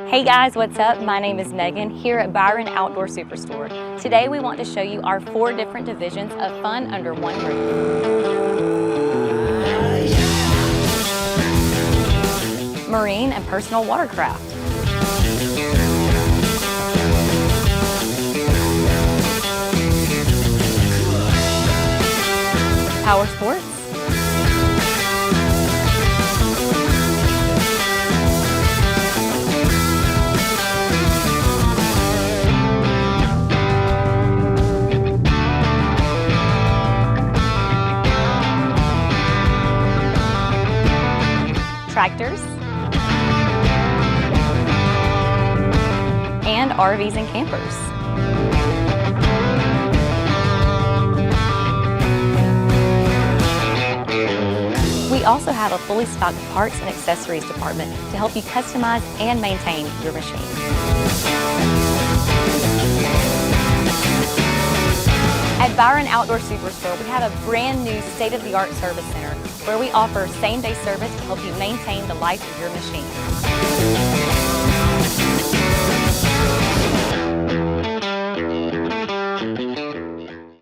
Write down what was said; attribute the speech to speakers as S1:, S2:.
S1: Hey guys, what's up? My name is Megan here at Byron Outdoor Superstore. Today we want to show you our 4 different divisions of fun under one roof. Marine and personal watercraft. Powersports. Tractors, and RVs and campers. We also have a fully stocked parts and accessories department to help you customize and maintain your machine. At Byron Outdoor Superstore, we have a brand new state-of-the-art service center where we offer same-day service to help you maintain the life of your machine.